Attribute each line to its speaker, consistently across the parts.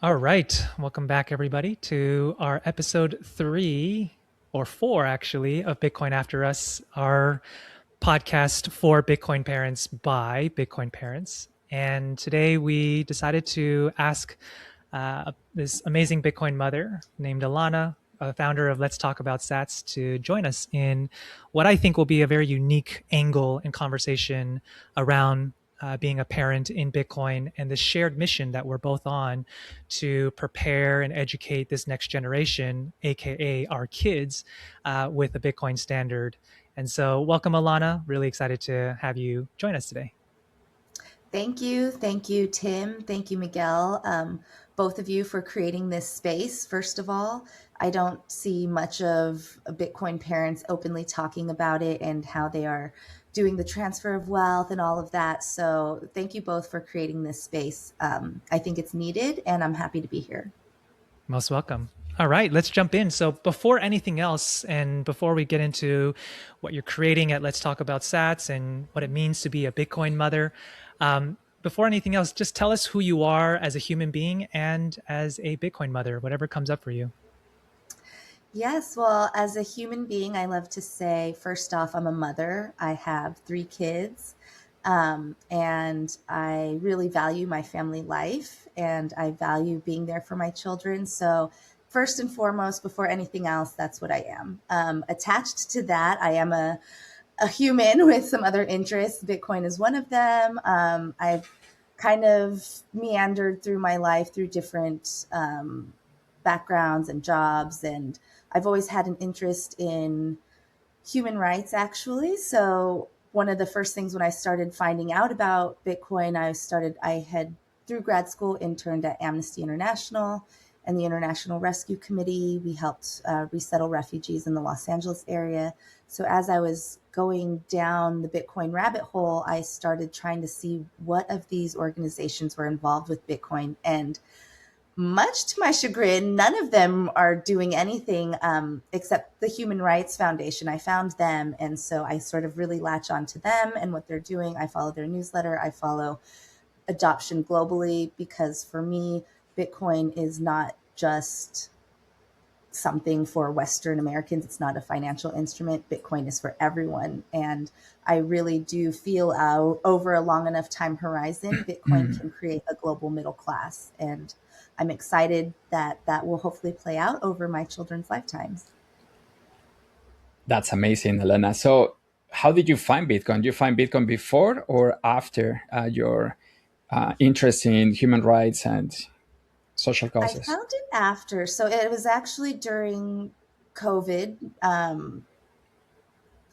Speaker 1: All right. Welcome back, everybody, to our episode 3 or 4, actually, of Bitcoin After Us, our podcast for Bitcoin parents by Bitcoin parents. And today we decided to ask this amazing Bitcoin mother named Alana, a founder of Let's Talk About Sats, to join us in what I think will be a very unique angle and conversation around being a parent in Bitcoin and the shared mission that we're both on to prepare and educate this next generation, aka our kids, with a Bitcoin standard. And so, welcome, Alana. Really excited to have you join us today.
Speaker 2: Thank you. Thank you, Tim. Thank you, Miguel. Both of you for creating this space. First of all, I don't see much of Bitcoin parents openly talking about it and how they are doing the transfer of wealth and all of that. So, thank you both for creating this space. I think it's needed, and I'm happy to be here.
Speaker 1: Most welcome. All right, let's jump in. So, before anything else, and before we get into what you're creating at Let's Talk About Sats and what it means to be a Bitcoin mother, before anything else, just tell us who you are as a human being and as a Bitcoin mother, whatever comes up for you.
Speaker 2: Yes, well, as a human being, I love to say, first off, I'm a mother. I have 3 kids, and I really value my family life and I value being there for my children. So, first and foremost, before anything else, that's what I am. Attached to that, I am a human with some other interests. Bitcoin is one of them. I've kind of meandered through my life through different backgrounds and jobs, and I've always had an interest in human rights, actually. So one of the first things when I started finding out about Bitcoin, I had through grad school interned at Amnesty International and the International Rescue Committee. We helped resettle refugees in the Los Angeles area. So as I was going down the Bitcoin rabbit hole, I started trying to see what of these organizations were involved with Bitcoin. And much to my chagrin, none of them are doing anything except the Human Rights Foundation. I found them, and so I sort of really latch on to them and what they're doing. I follow their newsletter. I follow adoption globally because for me, Bitcoin is not just something for Western Americans. It's not a financial instrument. Bitcoin is for everyone. And I really do feel out over a long enough time horizon, Bitcoin can create a global middle class. And I'm excited that that will hopefully play out over my children's lifetimes.
Speaker 3: That's amazing, Elena. So, how did you find Bitcoin? Did you find Bitcoin before or after your interest in human rights and social
Speaker 2: I
Speaker 3: causes?
Speaker 2: found it after. So it was actually during COVID.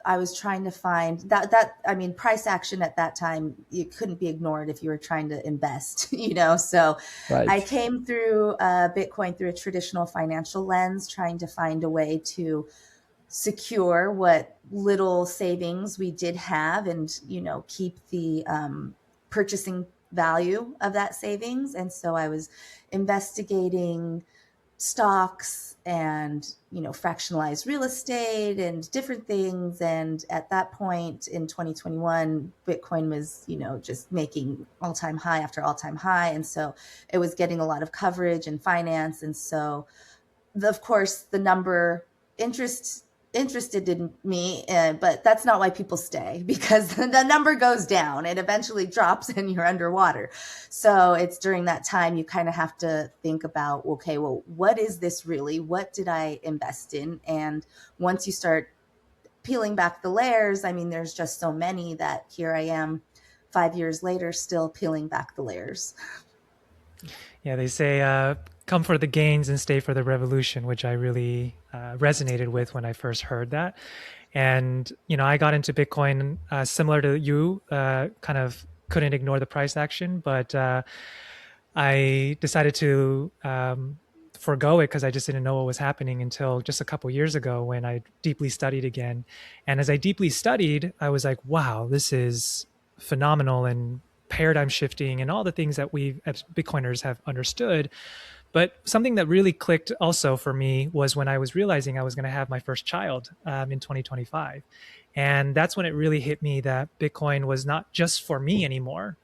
Speaker 2: I was trying to find that I mean price action at that time you couldn't be ignored if you were trying to invest, so I
Speaker 3: Right.
Speaker 2: came through Bitcoin through a traditional financial lens, trying to find a way to secure what little savings we did have and keep the purchasing value of that savings. And so I was investigating stocks and fractionalized real estate and different things. And at that point in 2021, Bitcoin was just making all-time high after all-time high, and so it was getting a lot of coverage and finance. And so of course the number interest interested in me, but that's not why people stay, because the number goes down and eventually drops and you're underwater. So it's during that time you kind of have to think about, okay, well, what is this really? What did I invest in? And once you start peeling back the layers, I mean, there's just so many that here I am 5 years later still peeling back the layers.
Speaker 1: Yeah, they say come for the gains and stay for the revolution, which I really resonated with when I first heard that. And, I got into Bitcoin similar to you, kind of couldn't ignore the price action, but I decided to forego it because I just didn't know what was happening until just a couple years ago when I deeply studied again. And as I deeply studied, I was like, wow, this is phenomenal and paradigm shifting and all the things that we as Bitcoiners have understood. But something that really clicked also for me was when I was realizing I was going to have my first child in 2025. And that's when it really hit me that Bitcoin was not just for me anymore.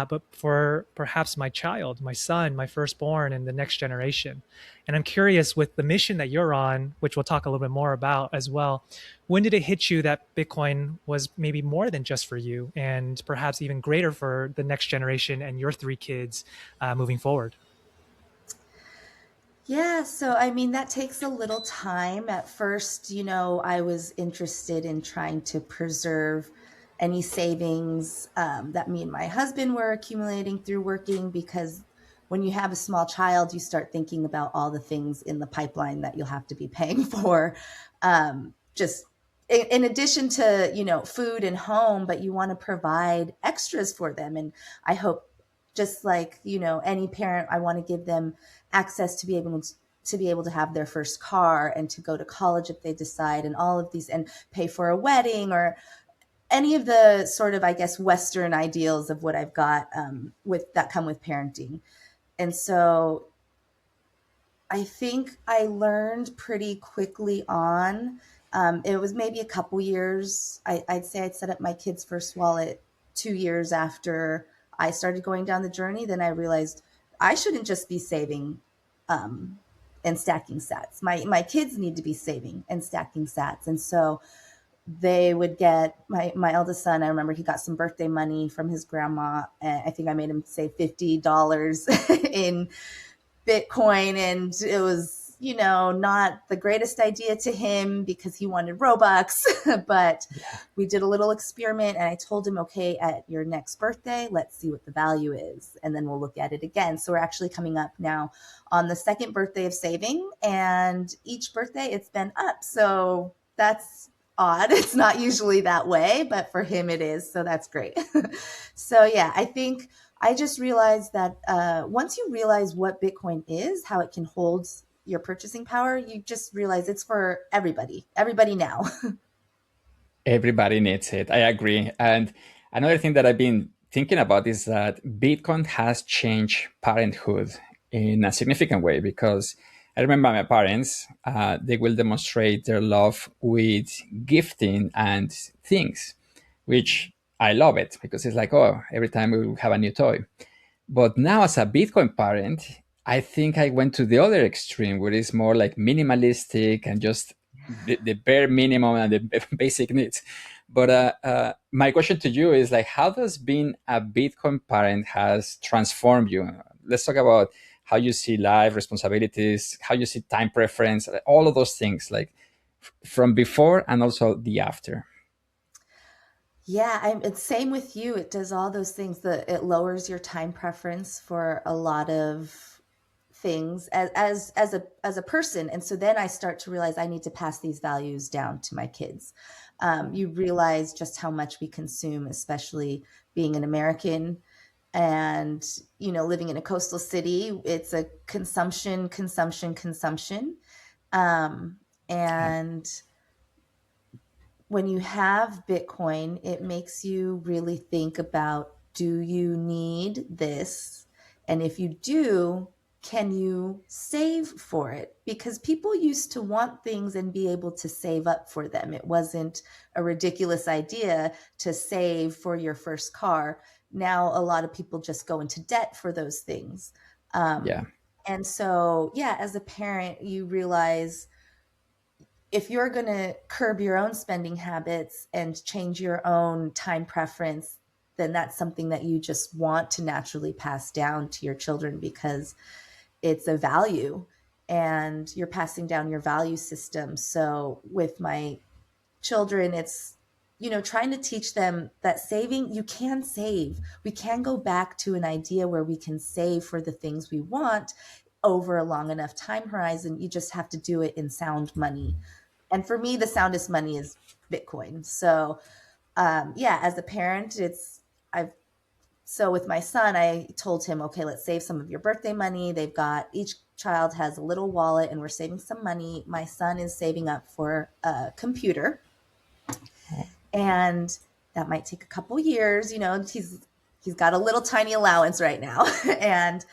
Speaker 1: but for perhaps my child, my son, my firstborn, and the next generation. And I'm curious, with the mission that you're on, which we'll talk a little bit more about as well, when did it hit you that Bitcoin was maybe more than just for you, and perhaps even greater for the next generation and your three kids moving forward?
Speaker 2: Yeah, so I mean, that takes a little time. At first, I was interested in trying to preserve any savings that me and my husband were accumulating through working, because when you have a small child, you start thinking about all the things in the pipeline that you'll have to be paying for. Just in addition to, food and home, but you want to provide extras for them. And I hope, just like, any parent, I want to give them access to be able to have their first car and to go to college if they decide, and all of these, and pay for a wedding, or any of the sort of, I guess, Western ideals of what I've got with that come with parenting. And so I think I learned pretty quickly on. It was maybe a couple years. I'd say I'd set up my kid's first wallet 2 years after I started going down the journey. Then I realized I shouldn't just be saving um, and stacking sats. My kids need to be saving and stacking sats. And so they would get my eldest son. I remember he got some birthday money from his grandma, and I think I made him save $50 in Bitcoin, and it was, not the greatest idea to him because he wanted Robux. But
Speaker 3: Yeah.
Speaker 2: we did a little experiment, and I told him, okay, at your next birthday, let's see what the value is, and then we'll look at it again. So we're actually coming up now on the second birthday of saving, and each birthday it's been up. So that's odd. It's not usually that way, but for him it is. So that's great. So yeah, I think I just realized that once you realize what Bitcoin is, how it can hold your purchasing power, you just realize it's for everybody now.
Speaker 3: Everybody needs it. I agree. And another thing that I've been thinking about is that Bitcoin has changed parenthood in a significant way, because I remember my parents, they will demonstrate their love with gifting and things, which I love it because it's like, oh, every time we have a new toy. But now, as a Bitcoin parent, I think I went to the other extreme where it's more like minimalistic and just the bare minimum and the basic needs. But my question to you is like, how does being a Bitcoin parent has transformed you? Let's talk about how you see life, responsibilities, how you see time preference, all of those things, like from before and also the after.
Speaker 2: Yeah, it's same with you. It does all those things. It lowers your time preference for a lot of things as a person. And so then I start to realize I need to pass these values down to my kids. You realize just how much we consume, especially being an American, and living in a coastal city. It's a consumption, consumption, consumption. Um,
Speaker 3: Yeah.
Speaker 2: and when you have Bitcoin, it makes you really think about, do you need this? And if you do, can you save for it? Because people used to want things and be able to save up for them. It wasn't a ridiculous idea to save for your first car. Now, a lot of people just go into debt for those things.
Speaker 3: Yeah.
Speaker 2: And so, yeah, as a parent, you realize if you're going to curb your own spending habits and change your own time preference, then that's something that you just want to naturally pass down to your children, because it's a value and you're passing down your value system. So with my children, it's, trying to teach them that saving, you can save. We can go back to an idea where we can save for the things we want over a long enough time horizon. You just have to do it in sound money. And for me, the soundest money is Bitcoin. So, yeah, as a parent, I've, so with my son, I told him, okay, let's save some of your birthday money. Each child has a little wallet and we're saving some money. My son is saving up for a computer, and that might take a couple years. He's got a little tiny allowance right now. And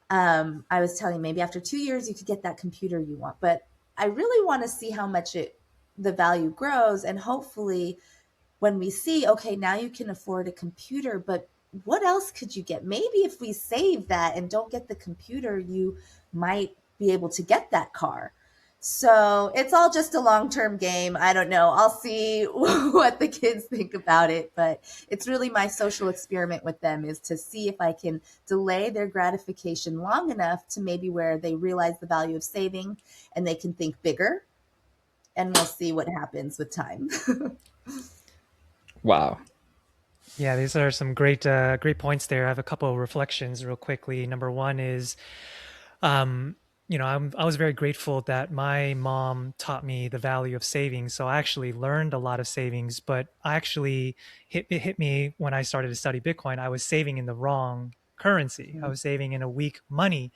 Speaker 2: I was telling him, maybe after 2 years you could get that computer you want, but I really want to see how much the value grows. And hopefully when we see, okay, now you can afford a computer, but what else could you get? Maybe if we save that and don't get the computer, you might be able to get that car. So it's all just a long term game. I don't know. I'll see what the kids think about it. But it's really my social experiment with them, is to see if I can delay their gratification long enough to maybe where they realize the value of saving and they can think bigger. And we'll see what happens with time.
Speaker 3: Wow.
Speaker 1: Yeah, these are some great points there. I have a couple of reflections real quickly. Number one is, um, I was very grateful that my mom taught me the value of savings. So I actually learned a lot of savings, but I actually it hit me when I started to study Bitcoin. I was saving in the wrong currency. I was saving in a weak money,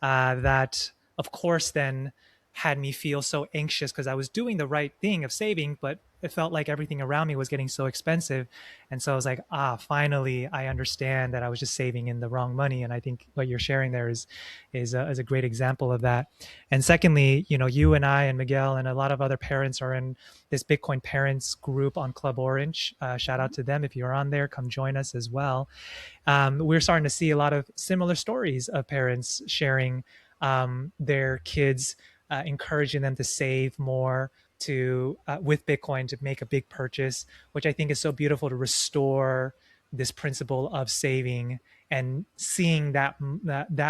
Speaker 1: that of course then had me feel so anxious because I was doing the right thing of saving, but it felt like everything around me was getting so expensive. And so I was like, finally, I understand that I was just saving in the wrong money. And I think what you're sharing there is a great example of that. And secondly, you and I and Miguel and a lot of other parents are in this Bitcoin parents group on Club Orange. Shout out to them. If you're on there, come join us as well. We're starting to see a lot of similar stories of parents sharing their kids, encouraging them to save more to with Bitcoin to make a big purchase, which I think is so beautiful to restore this principle of saving and seeing that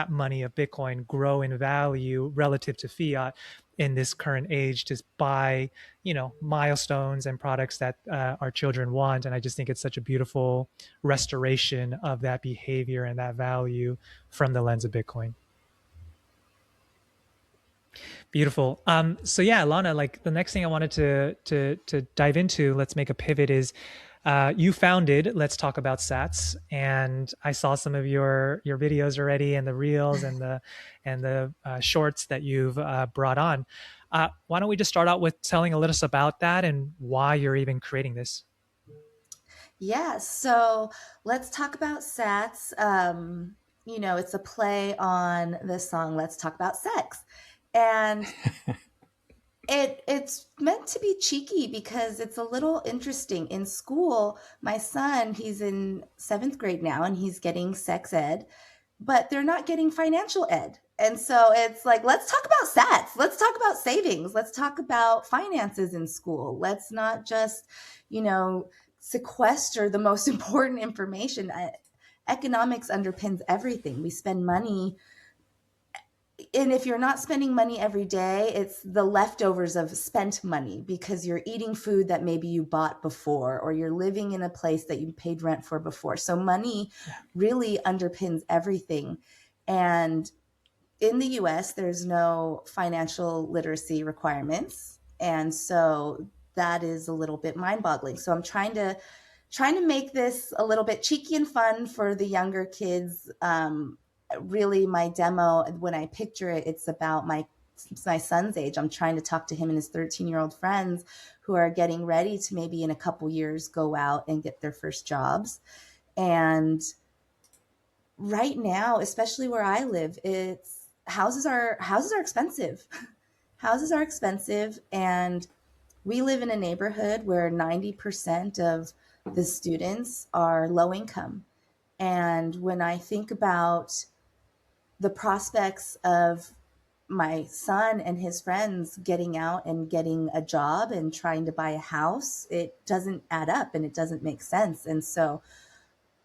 Speaker 1: money of Bitcoin grow in value relative to fiat in this current age to buy milestones and products that our children want. And I just think it's such a beautiful restoration of that behavior and that value from the lens of Bitcoin. Beautiful. So yeah, Lana, like the next thing I wanted to dive into, let's make a pivot, is you founded Let's Talk About Sats, and I saw some of your videos already, and the reels and the shorts that you've brought on. Why don't we just start out with telling a little about that and why you're even creating this?
Speaker 2: Yeah, so let's talk about Sats. It's a play on the song Let's Talk About Sex. And it's meant to be cheeky because it's a little interesting. In school, my son, he's in seventh grade now and he's getting sex ed, but they're not getting financial ed. And so it's like, let's talk about sats. Let's talk about savings. Let's talk about finances in school. Let's not just, sequester the most important information. Economics underpins everything. We spend money, and if you're not spending money every day, it's the leftovers of spent money because you're eating food that maybe you bought before, or you're living in a place that you paid rent for before. So money really underpins everything. And in the US, there's no financial literacy requirements. And so that is a little bit mind-boggling. So I'm trying to make this a little bit cheeky and fun for the younger kids. Really, my demo, when I picture it, it's about my son's age. I'm trying to talk to him and his 13-year-old friends who are getting ready to maybe in a couple years go out and get their first jobs. And right now, especially where I live, it's houses are expensive. Houses are expensive, and we live in a neighborhood where 90% of the students are low income. And when I think about the prospects of my son and his friends getting out and getting a job and trying to buy a house, it doesn't add up and it doesn't make sense. And so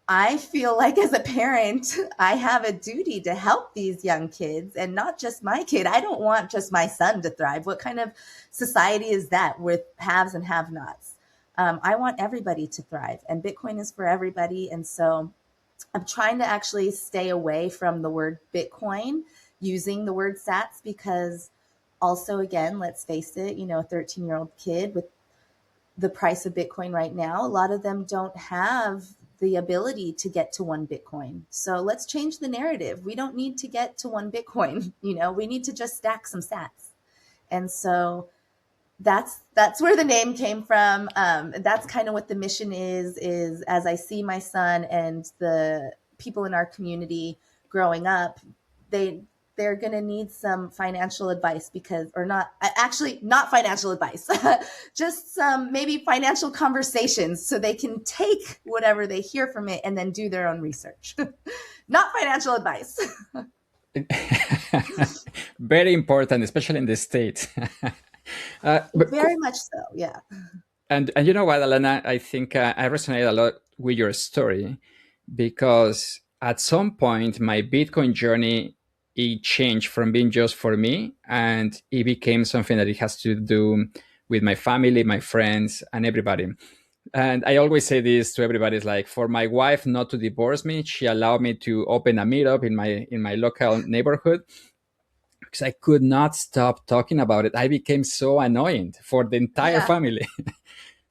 Speaker 2: I feel like as a parent, I have a duty to help these young kids, and not just my kid. I don't want just my son to thrive. What kind of society is that with haves and have nots? I want everybody to thrive, and Bitcoin is for everybody. And so I'm trying to actually stay away from the word Bitcoin, using the word sats, because also, again, let's face it, a 13-year-old kid with the price of Bitcoin right now, a lot of them don't have the ability to get to one Bitcoin. So let's change the narrative. We don't need to get to one Bitcoin. We need to just stack some sats. And so that's where the name came from. That's kind of what the mission is as I see my son and the people in our community growing up, they they're going to need some financial advice because, or not, actually, not financial advice, just some maybe financial conversations so they can take whatever they hear from it and then do their own research. Not financial advice.
Speaker 3: Very important, especially in the States. But
Speaker 2: Very much so, yeah.
Speaker 3: and you know what, Elena, I think I resonate a lot with your story because at some point my Bitcoin journey, it changed from being just for me and it became something that it has to do with my family, my friends, and everybody. And I always say this to everybody: is like, for my wife not to divorce me, she allowed me to open a meetup in my local neighborhood because I could not stop talking about it. I became so annoying for the entire
Speaker 2: Yeah.
Speaker 3: family.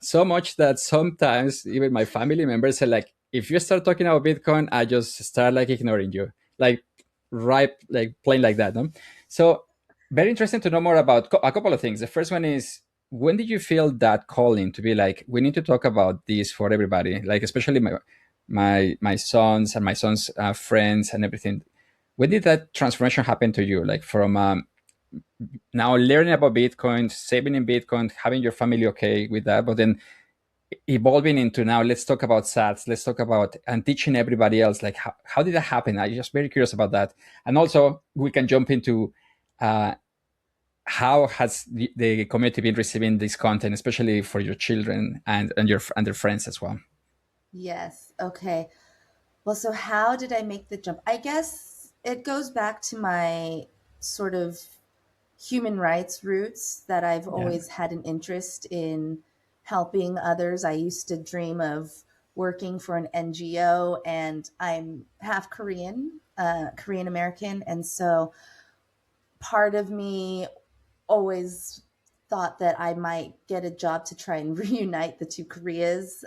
Speaker 3: So much that sometimes even my family members say like, if you start talking about Bitcoin, I just start like ignoring you, like right, like plain like that. No? So very interesting to know more about a couple of things. The first one is, when did you feel that calling to be like, we need to talk about this for everybody, like especially my sons and my sons' friends and everything. When did that transformation happen to you? Like from now learning about Bitcoin, saving in Bitcoin, having your family okay with that, but then evolving into now let's talk about sats, let's talk about and teaching everybody else, like how did that happen? I'm just very curious about that. And also we can jump into uh, how has the community been receiving this content, especially for your children and your and their friends as well.
Speaker 2: Yes. Okay. Well, so how did I make the jump? I guess it goes back to my sort of human rights roots that I've
Speaker 3: Yeah.
Speaker 2: always had an interest in helping others. I used to dream of working for an NGO, and I'm half Korean, Korean American. And so part of me always thought that I might get a job to try and reunite the two Koreas.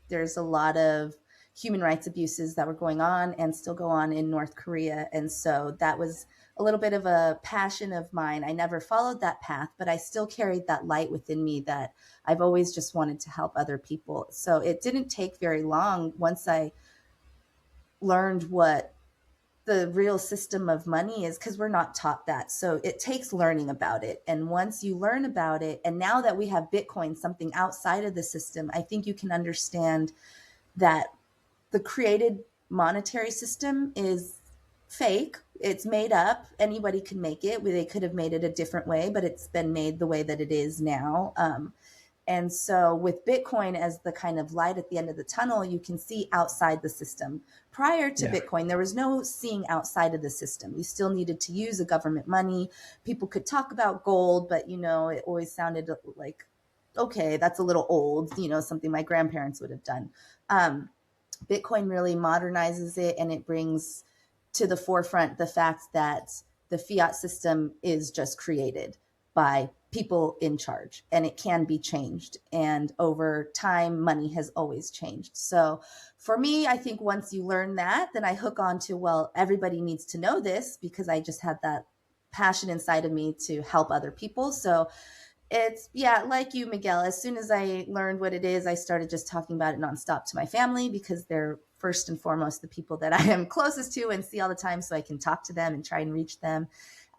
Speaker 2: There's a lot of human rights abuses that were going on and still go on in North Korea. And so that was a little bit of a passion of mine. I never followed that path, but I still carried that light within me that I've always just wanted to help other people. So it didn't take very long once I learned what the real system of money is, because we're not taught that. So it takes learning about it. And once you learn about it, and now that we have Bitcoin, something outside of the system, I think you can understand that the created monetary system is fake. It's made up. Anybody can make it. They could have made it a different way, but it's been made the way that it is now. And so with Bitcoin as the kind of light at the end of the tunnel, you can see outside the system. Prior to
Speaker 3: Yeah.
Speaker 2: Bitcoin, there was no seeing outside of the system. You still needed to use a government money. People could talk about gold, but it always sounded like, okay, that's a little old, something my grandparents would have done. Bitcoin really modernizes it, and it brings to the forefront the fact that the fiat system is just created by people in charge, and it can be changed. And over time, money has always changed. So for me, I think once you learn that, then I hook on to, well, everybody needs to know this, because I just had that passion inside of me to help other people. So it's, yeah, like you, Miguel, as soon as I learned what it is, I started just talking about it nonstop to my family, because they're first and foremost the people that I am closest to and see all the time, so I can talk to them and try and reach them.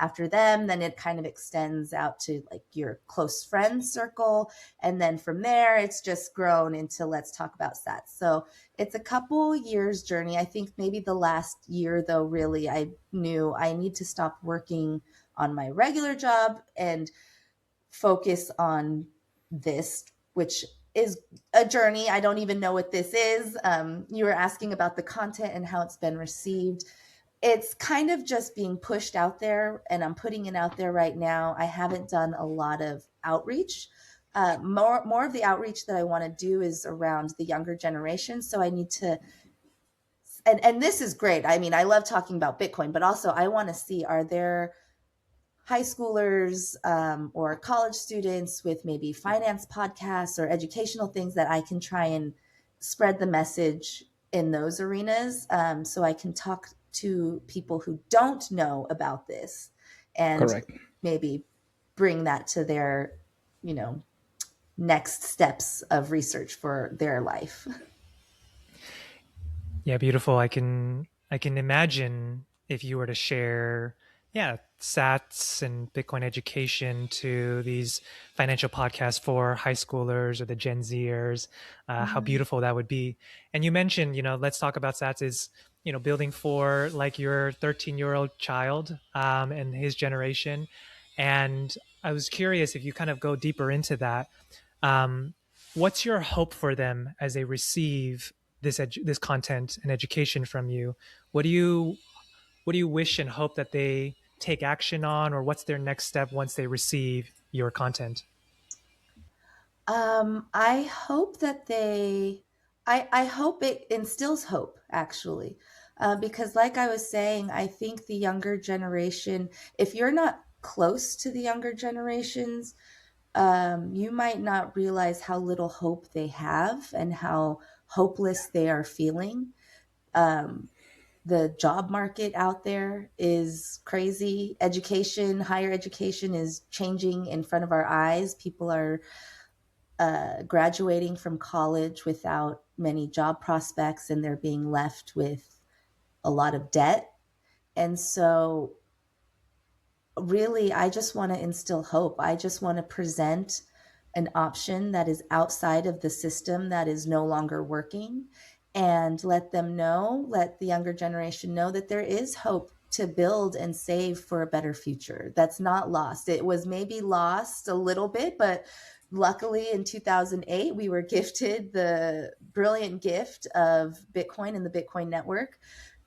Speaker 2: After them, then it kind of extends out to like your close friends circle. And then from there, it's just grown into let's talk about sats. So it's a couple years journey. I think maybe the last year, though, really, I knew I need to stop working on my regular job and focus on this, which is a journey. I don't even know what this is. You were asking about the content and how it's been received. It's kind of just being pushed out there, and I'm putting it out there right now. I haven't done a lot of outreach. More of the outreach that I want to do is around the younger generation. So I need to, and this is great. I mean, I love talking about Bitcoin, but also I want to see, are there high schoolers or college students with maybe finance podcasts or educational things that I can try and spread the message in those arenas, so I can talk to people who don't know about this and
Speaker 3: Correct.
Speaker 2: maybe bring that to their, next steps of research for their life.
Speaker 1: Yeah, beautiful. I can imagine if you were to share yeah, Sats and Bitcoin education to these financial podcasts for high schoolers or the Gen Zers, how
Speaker 2: Mhm.
Speaker 1: beautiful that would be. And you mentioned, let's talk about Sats is, building for like your 13-year-old child and his generation. And I was curious if you kind of go deeper into that. Um, what's your hope for them as they receive this content and education from you? What do you what do you wish and hope that they take action on, or what's their next step once they receive your content?
Speaker 2: I hope that I hope it instills hope, actually. Because, like I was saying, I think the younger generation, if you're not close to the younger generations, you might not realize how little hope they have and how hopeless they are feeling. Um, the job market out there is crazy. Education, higher education is changing in front of our eyes. People are graduating from college without many job prospects, and they're being left with a lot of debt. And so, really, I just want to instill hope. I just want to present an option that is outside of the system that is no longer working, and let them know, let the younger generation know that there is hope to build and save for a better future. That's not lost. It was maybe lost a little bit, but luckily in 2008, we were gifted the brilliant gift of Bitcoin and the Bitcoin network,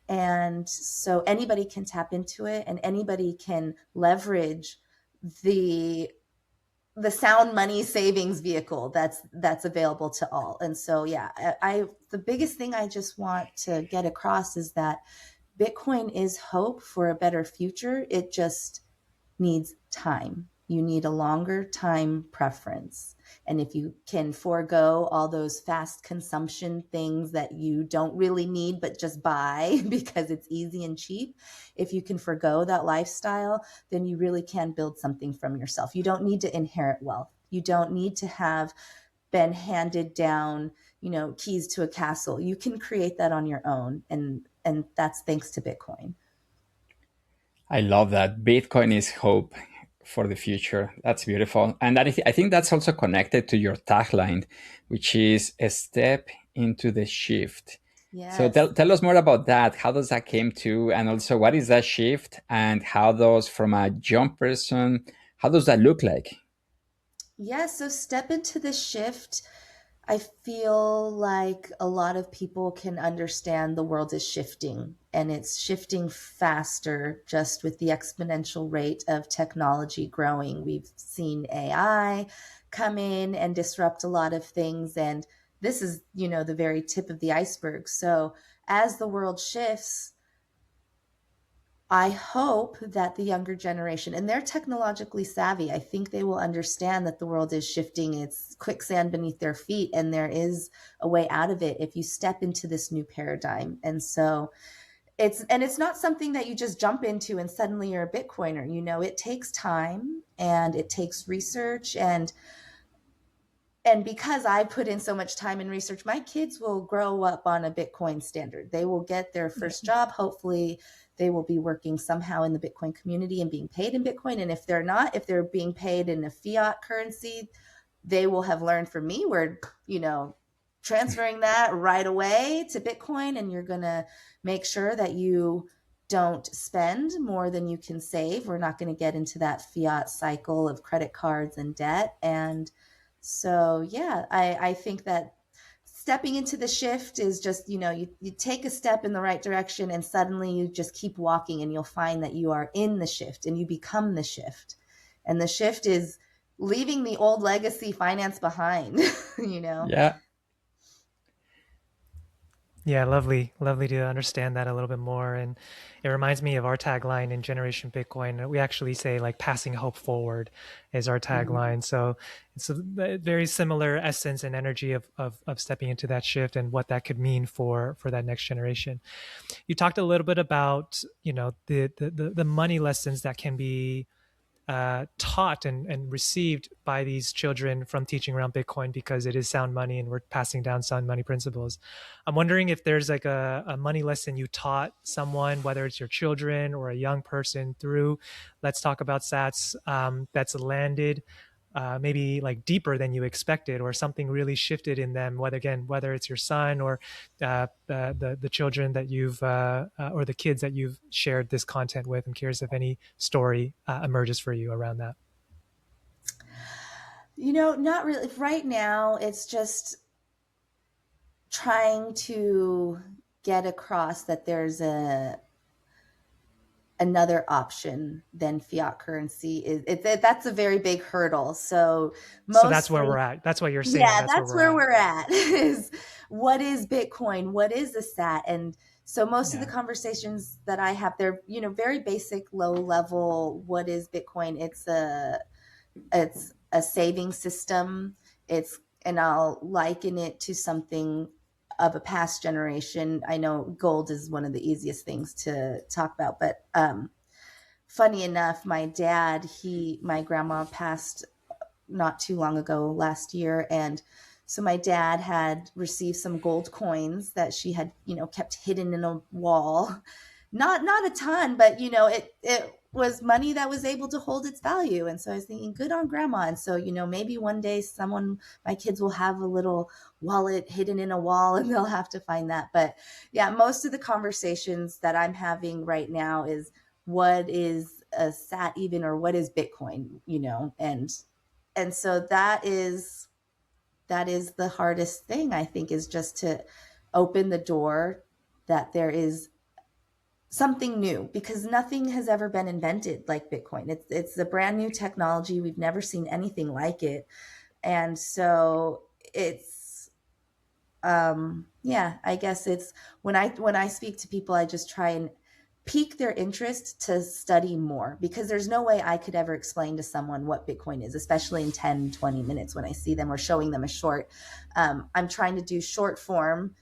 Speaker 2: and so anybody can tap into it, and anybody can leverage the sound money savings vehicle that's available to all. And so, yeah, I the biggest thing I just want to get across is that Bitcoin is hope for a better future. It just needs time. You need a longer time preference. And if you can forego all those fast consumption things that you don't really need but just buy because it's easy and cheap, if you can forego that lifestyle, then you really can build something from yourself. You don't need to inherit wealth. You don't need to have been handed down, keys to a castle. You can create that on your own, and that's thanks to Bitcoin.
Speaker 3: I love that. Bitcoin is hope for the future. That's beautiful. And I think that's also connected to your tagline, which is a step into the shift. So
Speaker 2: Yes.
Speaker 3: tell us more about that. How does that came to, and also what is that shift, and how does from a young person, how does that look like?
Speaker 2: Yeah, so step into the shift. I feel like a lot of people can understand the world is shifting, and it's shifting faster just with the exponential rate of technology growing. We've seen AI come in and disrupt a lot of things, and this is, the very tip of the iceberg. So as the world shifts, I hope that the younger generation, and they're technologically savvy, I think they will understand that the world is shifting. It's quicksand beneath their feet, and there is a way out of it if you step into this new paradigm. And so it's not something that you just jump into and suddenly you're a Bitcoiner. It takes time and it takes research, and because I put in so much time and research, my kids will grow up on a Bitcoin standard. They will get their
Speaker 1: Yeah.
Speaker 2: first job. Hopefully, they will be working somehow in the Bitcoin community and being paid in Bitcoin. And if they're not, if they're being paid in a fiat currency, they will have learned from me. We're, transferring that right away to Bitcoin, and you're going to make sure that you don't spend more than you can save. We're not going to get into that fiat cycle of credit cards and debt. And so, yeah, I think that stepping into the shift is just, you take a step in the right direction, and suddenly you just keep walking, and you'll find that you are in the shift and you become the shift. And the shift is leaving the old legacy finance behind, you know?
Speaker 3: Yeah,
Speaker 1: Yeah, lovely, lovely to understand that a little bit more. And it reminds me of our tagline in Generation Bitcoin. We actually say like passing hope forward is our
Speaker 2: Mhm.
Speaker 1: tagline. So it's a very similar essence and energy of stepping into that shift and what that could mean for that next generation. You talked a little bit about, the money lessons that can be taught and received by these children from teaching around Bitcoin, because it is sound money and we're passing down sound money principles. I'm wondering if there's like a money lesson you taught someone, whether it's your children or a young person, through Let's Talk About Sats, that's landed maybe like deeper than you expected, or something really shifted in them, whether it's your son or the children that you've or the kids that you've shared this content with. I'm curious if any story emerges for you around that.
Speaker 2: Not really. Right now, it's just trying to get across that there's another option than fiat currency. That's a very big hurdle. So
Speaker 1: So that's where
Speaker 2: mostly,
Speaker 1: we're at. That's what you're saying.
Speaker 2: yeah,
Speaker 1: That's where
Speaker 2: that's
Speaker 1: we're
Speaker 2: where
Speaker 1: at.
Speaker 2: we're at. Is what is Bitcoin? What is the SAT? And so most of the
Speaker 1: Yeah.
Speaker 2: conversations that I have, they're very basic, low level. What is Bitcoin? It's a saving system. And I'll liken it to something of a past generation. I know gold is one of the easiest things to talk about, but funny enough, my grandma passed not too long ago, last year, and so my dad had received some gold coins that she had kept hidden in a wall. Not a ton, but it was money that was able to hold its value. And so I was thinking, good on grandma. And so maybe one day my kids will have a little wallet hidden in a wall and they'll have to find that. But yeah, most of the conversations that I'm having right now is, what is a sat even, or what is Bitcoin, and so that is the hardest thing, I think, is just to open the door that there is something new, because nothing has ever been invented like Bitcoin. It's a brand new technology. We've never seen anything like it. And so it's yeah, I guess it's when I speak to people, I just try and pique their interest to study more, because there's no way I could ever explain to someone what Bitcoin is, especially in 10, 20 minutes when I see them or showing them a short. I'm trying to do short form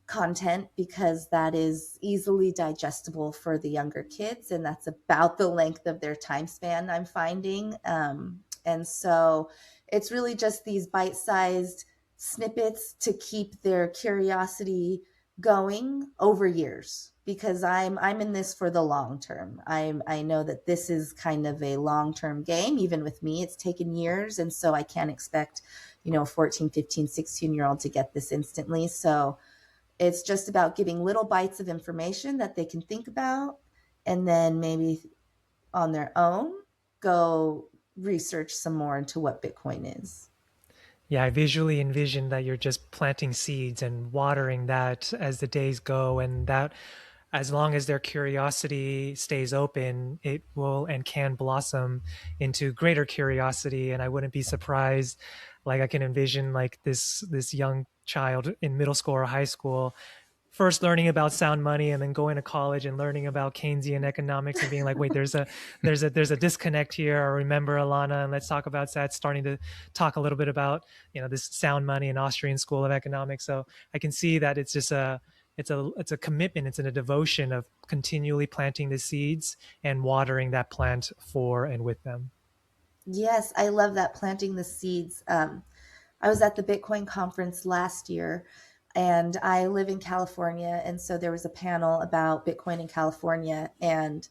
Speaker 2: content because that is easily digestible for the younger kids, and that's about the length of their time span, I'm finding. And so it's really just these bite-sized snippets to keep their curiosity going over years, because I'm in this for the long term. I know that this is kind of a long-term game. Even with me, it's taken years, and so I can't expect a 14, 15, 16-year-old to get this instantly. So it's just about giving little bites of information that they can think about, and then maybe on their own go research some more into what Bitcoin is.
Speaker 1: Yeah, I visually envision that you're just planting seeds and watering that as the days go, and that as long as their curiosity stays open, it will and can blossom into greater curiosity. And I wouldn't be surprised, like I can envision like this young child in middle school or high school first learning about sound money and then going to college and learning about Keynesian economics and being like, wait, there's a disconnect here. Or remember Alana, and Let's Talk About that, starting to talk a little bit about this sound money and Austrian School of Economics. So I can see that it's just it's a commitment, it's a devotion of continually planting the seeds and watering that plant for and with them.
Speaker 2: Yes, I love that, planting the seeds. I was at the Bitcoin conference last year, and I live in California. And so there was a panel about Bitcoin in California, and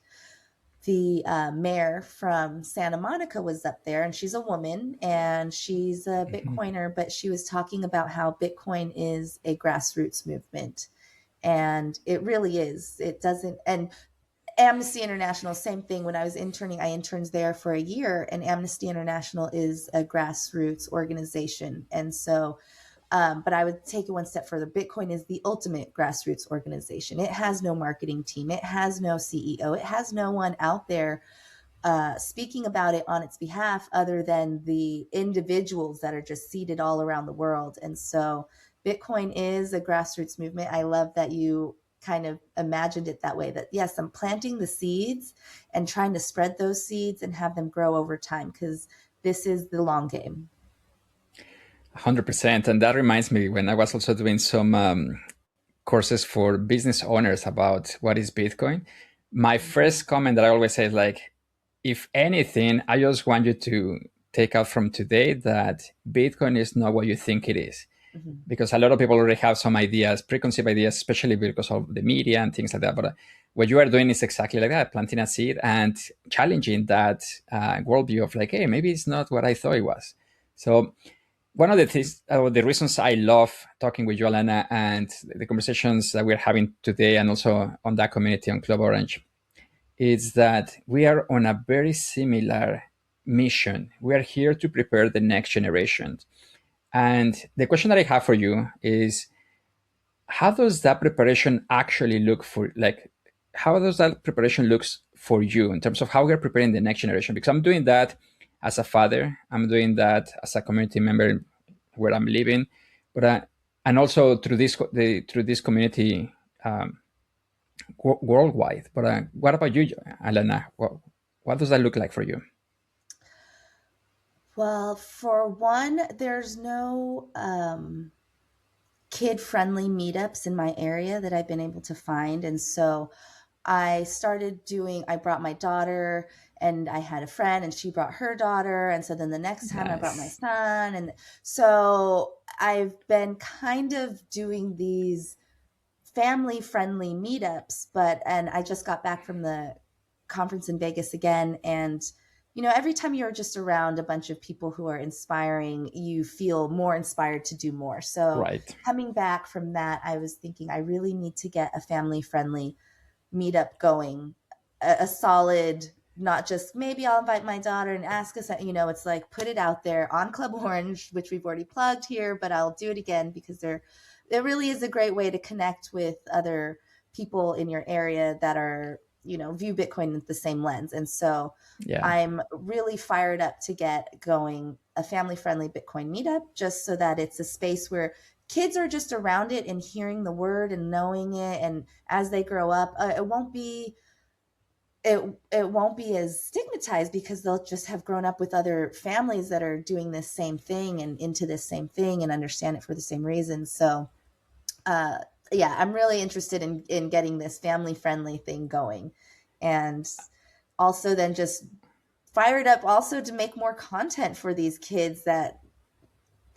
Speaker 2: the mayor from Santa Monica was up there, and she's a woman and she's a
Speaker 3: Mhm.
Speaker 2: Bitcoiner, but she was talking about how Bitcoin is a grassroots movement. And it really is. It doesn't, and Amnesty International, same thing. When I was interning, I interned there for a year, and Amnesty International is a grassroots organization. And so, but I would take it one step further. Bitcoin is the ultimate grassroots organization. It has no marketing team, it has no CEO, it has no one out there speaking about it on its behalf other than the individuals that are just seated all around the world. And so Bitcoin is a grassroots movement. I love that you kind of imagined it that way, that yes, I'm planting the seeds and trying to spread those seeds and have them grow over time, because this is the long game.
Speaker 3: 100%. And that reminds me, when I was also doing some courses for business owners about what is Bitcoin, my first comment that I always say is like, if anything, I just want you to take out from today that Bitcoin is not what you think it is.
Speaker 2: Mhm.
Speaker 3: Because a lot of people already have some ideas, preconceived ideas, especially because of the media and things like that. But what you are doing is exactly like that, planting a seed and challenging that worldview of like, hey, maybe it's not what I thought it was. So one of the things, the reasons I love talking with you, Alana, and the conversations that we're having today, and also on that community on Club Orange, is that we are on a very similar mission. We are here to prepare the next generation. And the question that I have for you is, how does that preparation actually look for, like, how does that preparation looks for you in terms of how we're preparing the next generation? Because I'm doing that as a father, I'm doing that as a community member where I'm living, but and also through through this community um, worldwide. But what about you, Alana? What does that look like for you?
Speaker 2: Well, for one, there's no kid friendly meetups in my area that I've been able to find. And so I brought my daughter and I had a friend and she brought her daughter. And so then the next time I brought my
Speaker 3: Nice.
Speaker 2: son. And so I've been kind of doing these family friendly meetups, and I just got back from the conference in Vegas again. And, every time you're just around a bunch of people who are inspiring, you feel more inspired to do more. So
Speaker 3: Right.
Speaker 2: coming back from that, I was thinking I really need to get a family friendly meetup going, a solid, not just maybe I'll invite my daughter and ask us, it's like put it out there on Club Orange, which we've already plugged here, but I'll do it again because there really is a great way to connect with other people in your area that are, view Bitcoin with the same lens. And so
Speaker 3: Yeah.
Speaker 2: I'm really fired up to get going a family friendly Bitcoin meetup just so that it's a space where kids are just around it and hearing the word and knowing it. And as they grow up, it won't be as stigmatized because they'll just have grown up with other families that are doing this same thing and into this same thing and understand it for the same reasons. So, uh, yeah, I'm really interested in getting this family friendly thing going, and also then just fired up also to make more content for these kids that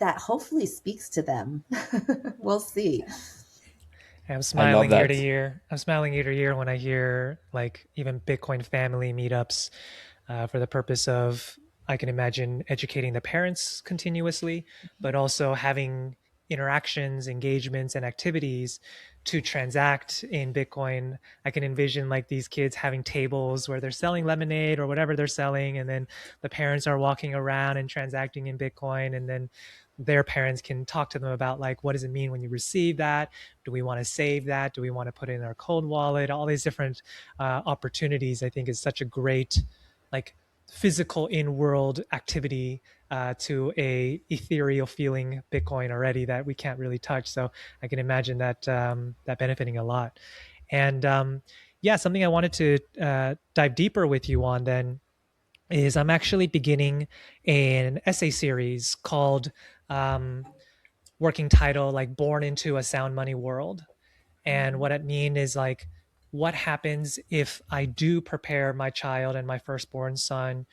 Speaker 2: hopefully speaks to them. We'll see.
Speaker 1: I'm
Speaker 3: I love
Speaker 1: smiling ear to
Speaker 3: that.
Speaker 1: ear. I'm smiling ear to ear when I hear like even Bitcoin family meetups for the purpose of, I can imagine, educating the parents continuously, but also having interactions, engagements, and activities to transact in Bitcoin. I can envision like these kids having tables where they're selling lemonade or whatever they're selling, and then the parents are walking around and transacting in Bitcoin, and then their parents can talk to them about like, what does it mean when you receive that? Do we want to save that? Do we want to put it in our cold wallet? All these different opportunities, I think, is such a great like physical in-world activity to a ethereal feeling Bitcoin already that we can't really touch. So I can imagine that that benefiting a lot. And yeah, something I wanted to dive deeper with you on then is I'm actually beginning an essay series called working title like Born into a Sound Money World. And what it mean is like, what happens if I do prepare my child and my firstborn son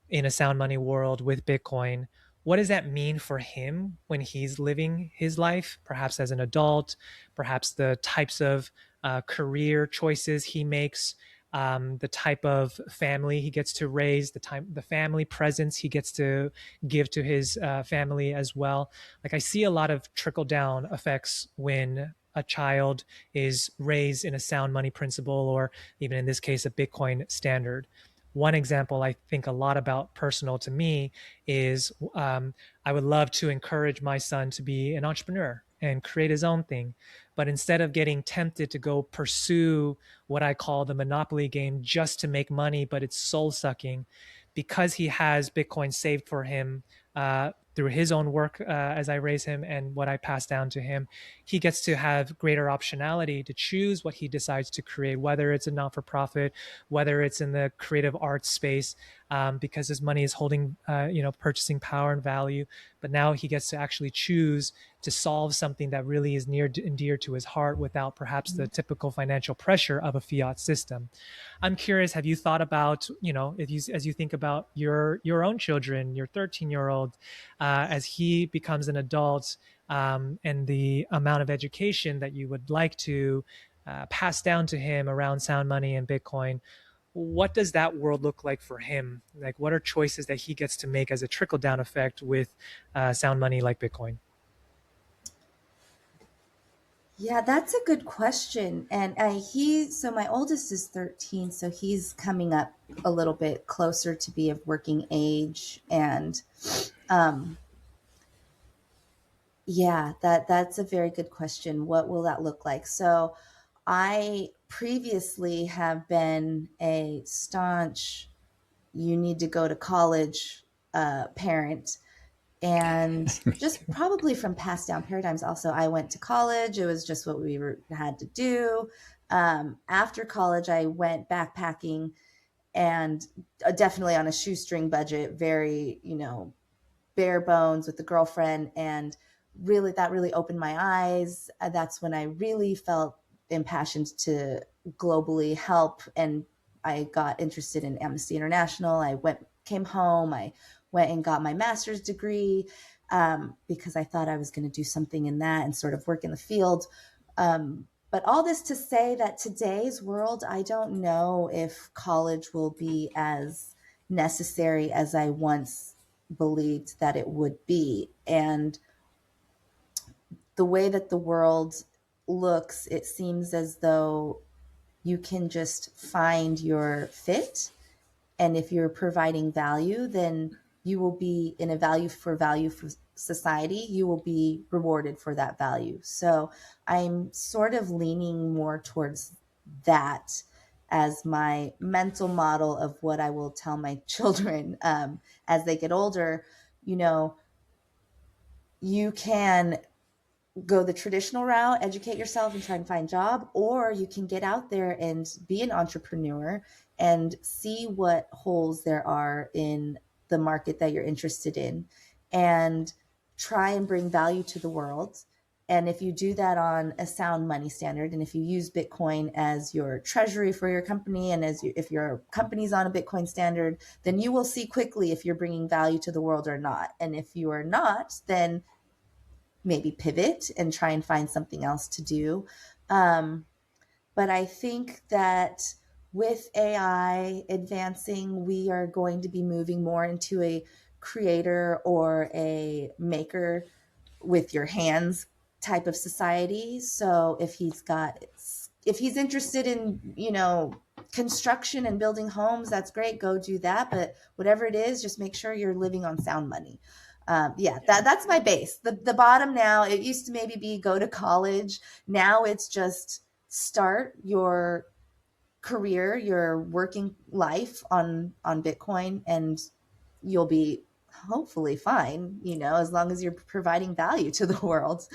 Speaker 1: in a sound money world with Bitcoin? What does that mean for him when he's living his life, perhaps as an adult, perhaps the types of career choices he makes, the type of family he gets to raise, the family presence he gets to give to his family as well. Like I see a lot of trickle down effects when a child is raised in a sound money principle, or even in this case, a Bitcoin standard. One example I think a lot about personal to me is I would love to encourage my son to be an entrepreneur and create his own thing. But instead of getting tempted to go pursue what I call the monopoly game just to make money, but it's soul sucking, because he has Bitcoin saved for him through his own work as I raise him and what I pass down to him, he gets to have greater optionality to choose what he decides to create, whether it's a not for profit, whether it's in the creative arts space. because his money is holding, purchasing power and value. But now he gets to actually choose to solve something that really is near and dear to his heart without perhaps the typical financial pressure of a fiat system. I'm curious, have you thought about, if you, as you think about your own children, your 13-year-old, as he becomes an adult, and the amount of education that you would like to pass down to him around sound money and Bitcoin, what does that world look like for him? Like, what are choices that he gets to make as a trickle down effect with sound money like Bitcoin?
Speaker 2: Yeah, that's a good question. And so my oldest is 13, so he's coming up a little bit closer to be of working age. And um, yeah, that's a very good question. What will that look like? So I previously have been a staunch, you need to go to college parent. And just probably from passed down paradigms. Also, I went to college. It was just what had to do. After college, I went backpacking, and definitely on a shoestring budget, very, bare bones with the girlfriend. And really, that really opened my eyes. That's when I really felt impassioned to globally help. And I got interested in Amnesty International. Came home, I went and got my master's degree, because I thought I was going to do something in that and sort of work in the field. But all this to say that today's world, I don't know if college will be as necessary as I once believed that it would be. And the way that the world looks, it seems as though you can just find your fit. And if you're providing value, then you will be in a value for society. You will be rewarded for that value. So I'm sort of leaning more towards that as my mental model of what I will tell my children as they get older. You know, you can go the traditional route, educate yourself and try and find a job, or you can get out there and be an entrepreneur and see what holes there are in the market that you're interested in and try and bring value to the world. And if you do that on a sound money standard, and if you use Bitcoin as your treasury for your company, and if your company's on a Bitcoin standard, then you will see quickly if you're bringing value to the world or not. And if you are not, then maybe pivot and try and find something else to do. But I think that with AI advancing, we are going to be moving more into a creator or a maker with your hands type of society. So if he's interested in, construction and building homes, that's great. Go do that. But whatever it is, just make sure you're living on sound money. That's my base. The bottom now, it used to maybe be go to college. Now it's just start your career, your working life on Bitcoin, and you'll be hopefully fine, as long as you're providing value to the world.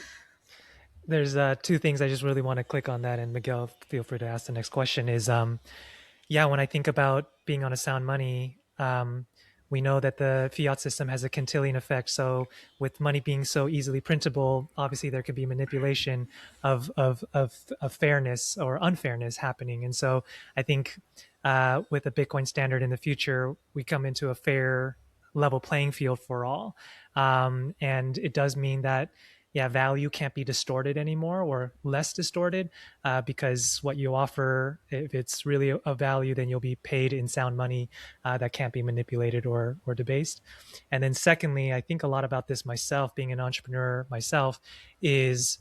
Speaker 1: There's two things I just really want to click on that, and Miguel, feel free to ask the next question. Is when I think about being on a sound money, we know that the fiat system has a Cantillon effect. So with money being so easily printable, obviously there could be manipulation of fairness or unfairness happening. And so I think with a Bitcoin standard in the future, we come into a fair level playing field for all. And it does mean that value can't be distorted anymore or less distorted, because what you offer, if it's really a value, then you'll be paid in sound money that can't be manipulated or debased. And then secondly, I think a lot about this myself, being an entrepreneur myself, is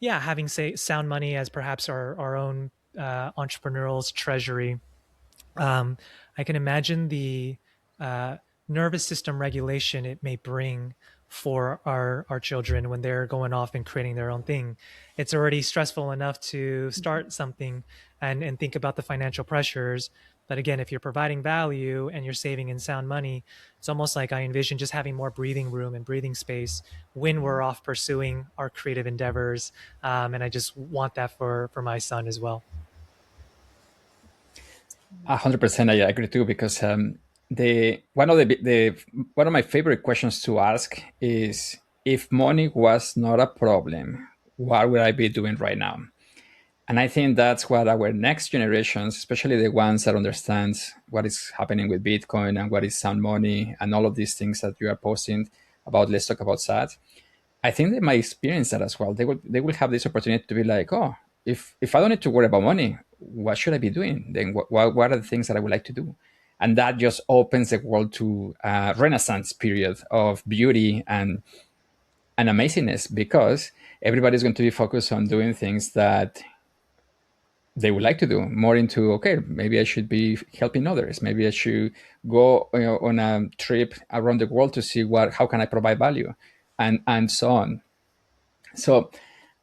Speaker 1: having say sound money as perhaps our own entrepreneurial treasury. I can imagine the nervous system regulation it may bring for our children when they're going off and creating their own thing. It's already stressful enough to start something and think about the financial pressures. But again, if you're providing value and you're saving in sound money, it's almost like I envision just having more breathing room and breathing space when we're off pursuing our creative endeavors. And I just want that for my son as well.
Speaker 3: 100%, I agree too, because the one of my favorite questions to ask is, if money was not a problem, what would I be doing right now? And I think that's what our next generations, especially the ones that understand what is happening with Bitcoin and what is sound money and all of these things that you are posting about, let's talk about SAT. I think they might experience that as well. They will have this opportunity to be like, oh, if I don't need to worry about money, what should I be doing? Then what are the things that I would like to do? And that just opens the world to a renaissance period of beauty and amazingness, because everybody's going to be focused on doing things that they would like to do, more into, okay, maybe I should be helping others, maybe I should go, on a trip around the world to see what how can I provide value, and so on. So,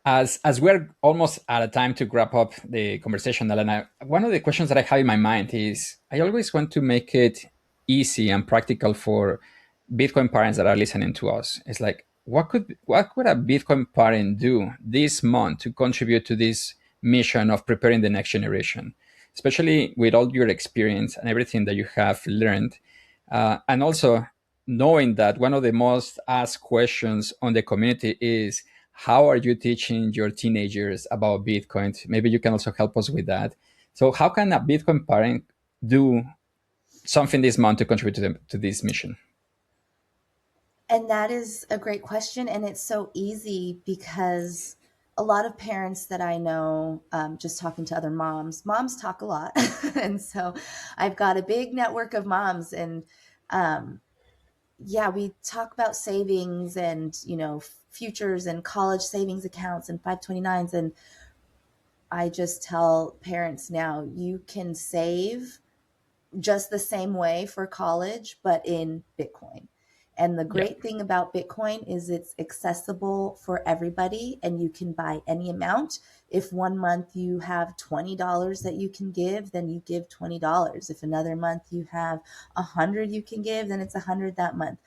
Speaker 3: as we're almost out of time to wrap up the conversation, Elena, one of the questions that I have in my mind is, I always want to make it easy and practical for Bitcoin parents that are listening to us. It's like, what could a Bitcoin parent do this month to contribute to this mission of preparing the next generation, especially with all your experience and everything that you have learned, and also knowing that one of the most asked questions on the community is, how are you teaching your teenagers about Bitcoin? Maybe you can also help us with that. So how can a Bitcoin parent do something this month to contribute to this mission?
Speaker 2: And that is a great question. And it's so easy because a lot of parents that I know, just talking to other moms talk a lot. And so I've got a big network of moms. And um, yeah, we talk about savings and, futures and college savings accounts and 529s. And I just tell parents now, you can save just the same way for college, but in Bitcoin. And the
Speaker 3: Yeah.
Speaker 2: great thing about Bitcoin is it's accessible for everybody and you can buy any amount. If one month you have $20 that you can give, then you give $20. If another month you have 100 you can give, then it's 100 that month.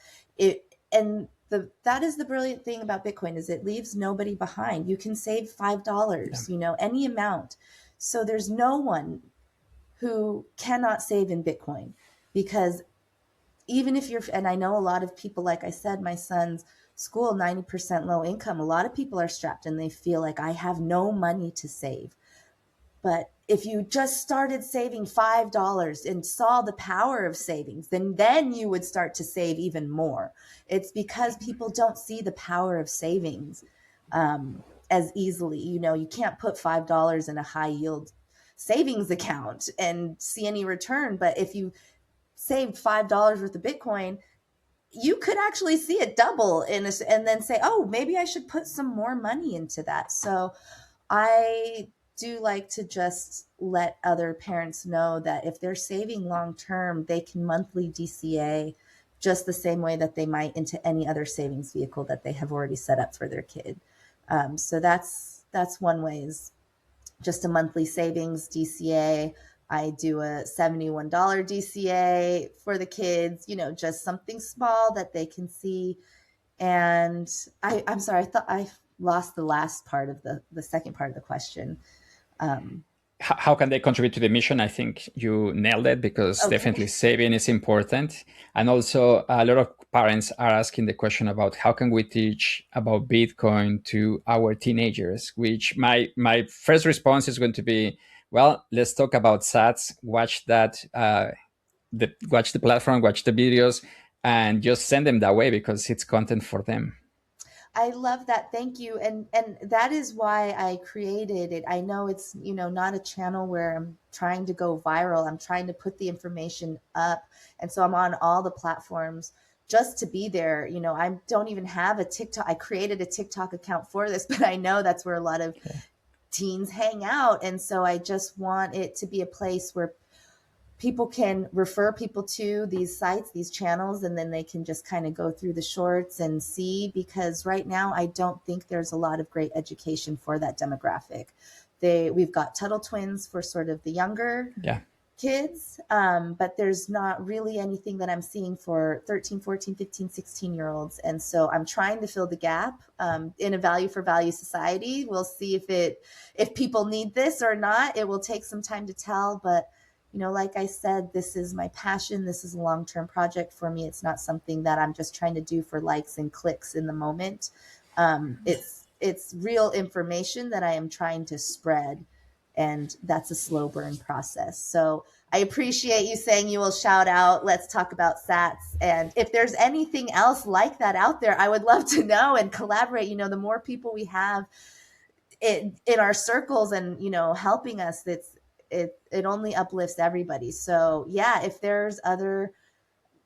Speaker 2: That is the brilliant thing about Bitcoin is it leaves nobody behind. You can save
Speaker 3: Yeah.
Speaker 2: $5, any amount. So there's no one who cannot save in Bitcoin because even if you're, and I know a lot of people, like I said, my son's school, 90% low income, a lot of people are strapped and they feel like I have no money to save. But if you just started saving $5 and saw the power of savings, then you would start to save even more. It's because people don't see the power of savings as easily. You can't put $5 in a high yield savings account and see any return. But if you saved $5 worth of Bitcoin, you could actually see it double and then say, oh, maybe I should put some more money into that. So I do like to just let other parents know that if they're saving long term, they can monthly DCA just the same way that they might into any other savings vehicle that they have already set up for their kid. So that's one way, is just a monthly savings DCA. I do a $71 DCA for the kids, just something small that they can see. And I'm sorry, I thought I lost the last part of the second part of the question. Um,
Speaker 3: How can they contribute to the mission? I think you nailed it, because
Speaker 2: okay.
Speaker 3: definitely saving is important. And also, a lot of parents are asking the question about how can we teach about Bitcoin to our teenagers, which my first response is going to be, well, let's talk about SATs, watch that, watch the platform, watch the videos, and just send them that way, because it's content for them.
Speaker 2: I love that. Thank you. And that is why I created it. I know it's, not a channel where I'm trying to go viral. I'm trying to put the information up. And so I'm on all the platforms just to be there. I don't even have a TikTok. I created a TikTok account for this, but I know that's where a lot of teens hang out. And so I just want it to be a place where people can refer people to these sites, these channels, and then they can just kind of go through the shorts and see, because right now I don't think there's a lot of great education for that demographic. We've got Tuttle Twins for sort of the younger
Speaker 3: Yeah.
Speaker 2: kids, but there's not really anything that I'm seeing for 13, 14, 15, 16 year olds. And so I'm trying to fill the gap in a value for value society. We'll see if people need this or not. It will take some time to tell, but like I said, this is my passion. This is a long-term project for me. It's not something that I'm just trying to do for likes and clicks in the moment. It's real information that I am trying to spread, and that's a slow burn process. So I appreciate you saying you will shout out Let's Talk About Sats. And if there's anything else like that out there, I would love to know and collaborate. The more people we have in our circles and, helping us, it only uplifts everybody. So yeah, if there's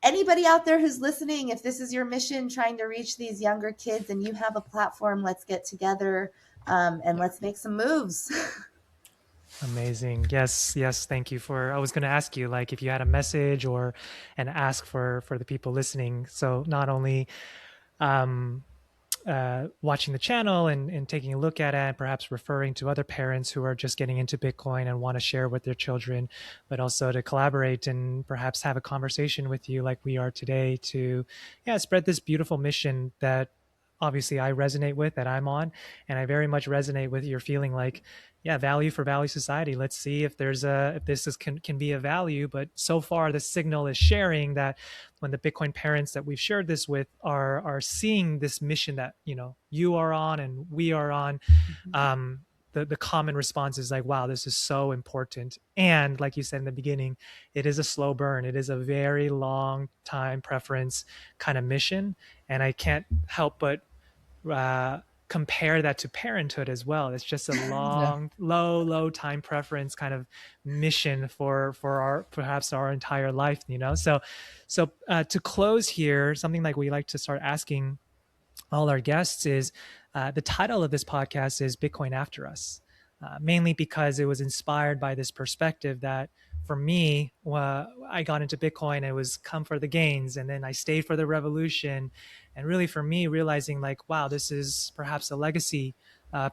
Speaker 2: anybody out there who's listening, if this is your mission, trying to reach these younger kids and you have a platform, let's get together, and let's make some moves.
Speaker 1: Amazing. Yes, yes. Thank you for. I was going to ask you, like, if you had a message or an ask for the people listening. So not only um, watching the channel and taking a look at it, perhaps referring to other parents who are just getting into Bitcoin and want to share with their children, but also to collaborate and perhaps have a conversation with you like we are today to, yeah, spread this beautiful mission that obviously I resonate with, that I'm on, and I very much resonate with your feeling like, yeah, value for value society. Let's see if if this can be a value. But so far, the signal is sharing that when the Bitcoin parents that we've shared this with are seeing this mission that you are on and we are on, the common response is like, wow, this is so important. And like you said in the beginning, it is a slow burn. It is a very long time preference kind of mission, and I can't help but compare that to parenthood as well. It's just a
Speaker 3: Yeah.
Speaker 1: long, low time preference kind of mission for our perhaps our entire life. So to close here, something like we like to start asking all our guests is the title of this podcast is Bitcoin After Us, mainly because it was inspired by this perspective that for me, I got into Bitcoin, it was come for the gains, and then I stayed for the revolution. And really for me, realizing like, wow, this is perhaps a legacy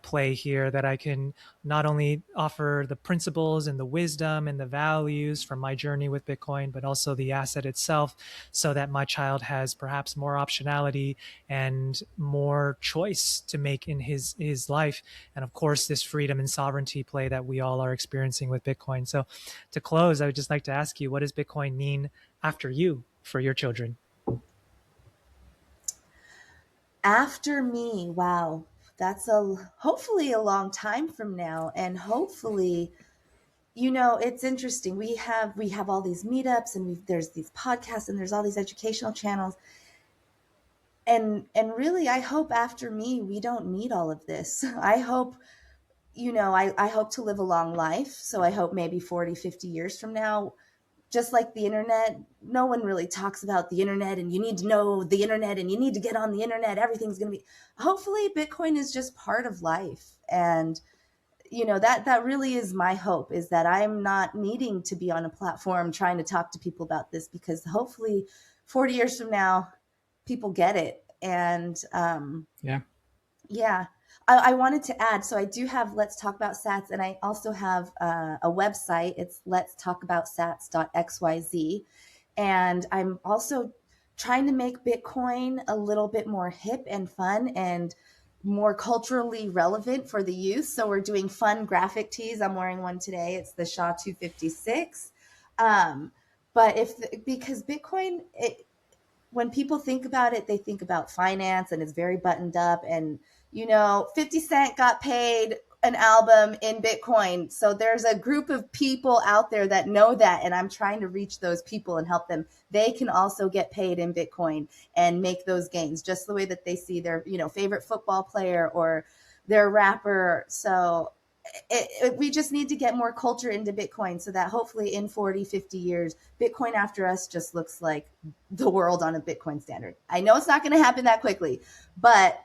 Speaker 1: play here, that I can not only offer the principles and the wisdom and the values from my journey with Bitcoin, but also the asset itself, so that my child has perhaps more optionality and more choice to make in his life. And of course, this freedom and sovereignty play that we all are experiencing with Bitcoin. So to close, I would just like to ask you, what does Bitcoin mean after you for your children?
Speaker 2: After me, wow, that's hopefully a long time from now, and hopefully, it's interesting. We have all these meetups, and there's these podcasts, and there's all these educational channels, and really, I hope after me we don't need all of this. I hope, I hope to live a long life, so I hope maybe 40, 50 years from now, just like the internet, no one really talks about the internet, and you need to know the internet, and you need to get on the internet. Everything's going to be, hopefully Bitcoin is just part of life. And, that really is my hope, is that I'm not needing to be on a platform trying to talk to people about this, because hopefully 40 years from now, people get it. And,
Speaker 3: Yeah.
Speaker 2: yeah. I wanted to add, so I do have Let's Talk About Sats, and I also have a website. It's Let's Talk About Sats.xyz. And I'm also trying to make Bitcoin a little bit more hip and fun and more culturally relevant for the youth. So we're doing fun graphic tees. I'm wearing one today. It's the Shaw 256. But because Bitcoin, when people think about it, they think about finance, and it's very buttoned up. And, 50 Cent got paid an album in Bitcoin. So there's a group of people out there that know that. And I'm trying to reach those people and help them. They can also get paid in Bitcoin and make those gains just the way that they see their, favorite football player or their rapper. So we just need to get more culture into Bitcoin, so that hopefully in 40, 50 years, Bitcoin after us just looks like the world on a Bitcoin standard. I know it's not going to happen that quickly, but,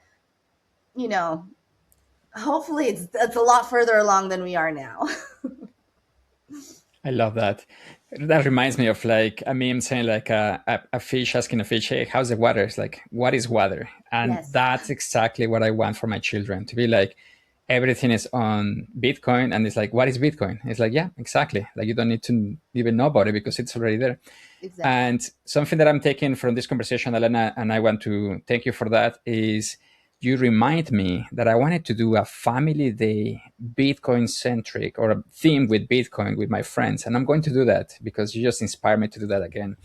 Speaker 2: hopefully it's a lot further along than we are now.
Speaker 3: I love that. That reminds me of like a meme saying like a fish asking a fish, "Hey, how's the water?" It's like, "What is water?" And
Speaker 2: Yes.
Speaker 3: that's exactly what I want for my children to be like. Everything is on Bitcoin, and it's like, "What is Bitcoin?" It's like, yeah, exactly. Like you don't need to even know about it because it's already there.
Speaker 2: Exactly.
Speaker 3: And something that I'm taking from this conversation, Elena, and I want to thank you for that, is you remind me that I wanted to do a family day Bitcoin centric or a theme with Bitcoin with my friends. And I'm going to do that because you just inspired me to do that again.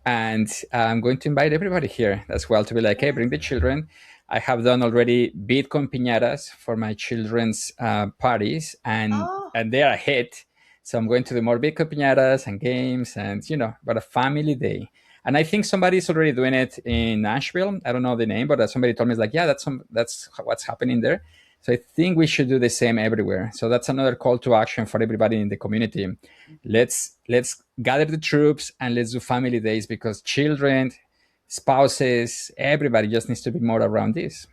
Speaker 3: And I'm going to invite everybody here as well to be like, hey, bring the children. I have done already Bitcoin piñatas for my children's parties,
Speaker 2: Oh,
Speaker 3: and they are a hit. So I'm going to do more Bitcoin piñatas and games, and but a family day. And I think somebody's already doing it in Nashville. I don't know the name, but somebody told me, it's like, yeah, that's what's happening there. So I think we should do the same everywhere. So that's another call to action for everybody in the community. Let's gather the troops and let's do family days, because children, spouses, everybody just needs to be more around this.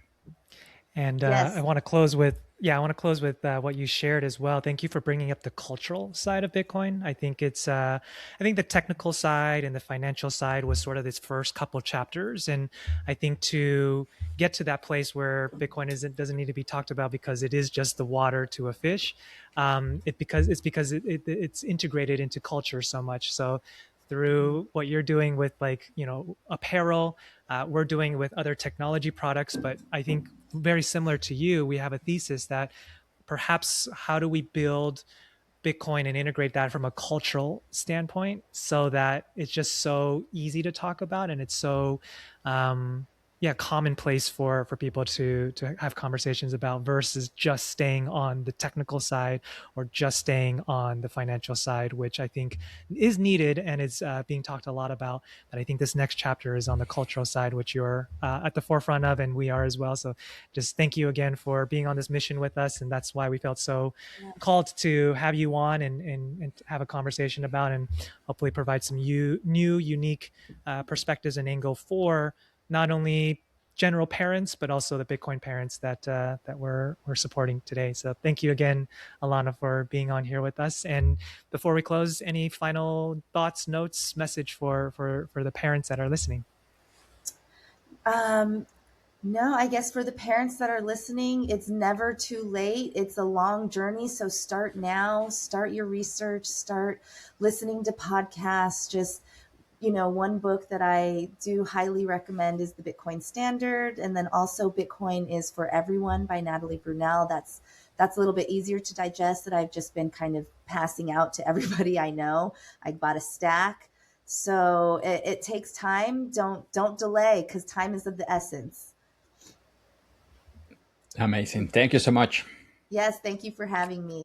Speaker 1: And I
Speaker 2: yes.
Speaker 1: want to close with, yeah, I want to close with what you shared as well. Thank you for bringing up the cultural side of Bitcoin. I think I think the technical side and the financial side was sort of this first couple chapters, and I think to get to that place where Bitcoin doesn't need to be talked about because it is just the water to a fish. Because it's integrated into culture so much. So through what you're doing with, like, apparel, we're doing with other technology products. But I think very similar to you, we have a thesis that perhaps how do we build Bitcoin and integrate that from a cultural standpoint so that it's just so easy to talk about, and it's so yeah, commonplace for people to have conversations about, versus just staying on the technical side or just staying on the financial side, which I think is needed and is being talked a lot about. But I think this next chapter is on the cultural side, which you're at the forefront of, and we are as well. So just thank you again for being on this mission with us, and that's why we felt so
Speaker 2: Yes.
Speaker 1: called to have you on and have a conversation about, and hopefully provide some new, unique perspectives and angle for not only general parents but also the Bitcoin parents that we're supporting today. So thank you again, Alana, for being on here with us. And before we close, any final thoughts, notes, message for the parents that are listening?
Speaker 2: Um, no, I guess for the parents that are listening, it's never too late. It's a long journey. So start now, start your research, start listening to podcasts. Just, one book that I do highly recommend is The Bitcoin Standard. And then also Bitcoin is for Everyone by Natalie Brunell. That's a little bit easier to digest, that I've just been kind of passing out to everybody I know. I bought a stack. So it takes time. Don't delay, because time is of the essence.
Speaker 3: Amazing. Thank you so much.
Speaker 2: Yes, thank you for having me.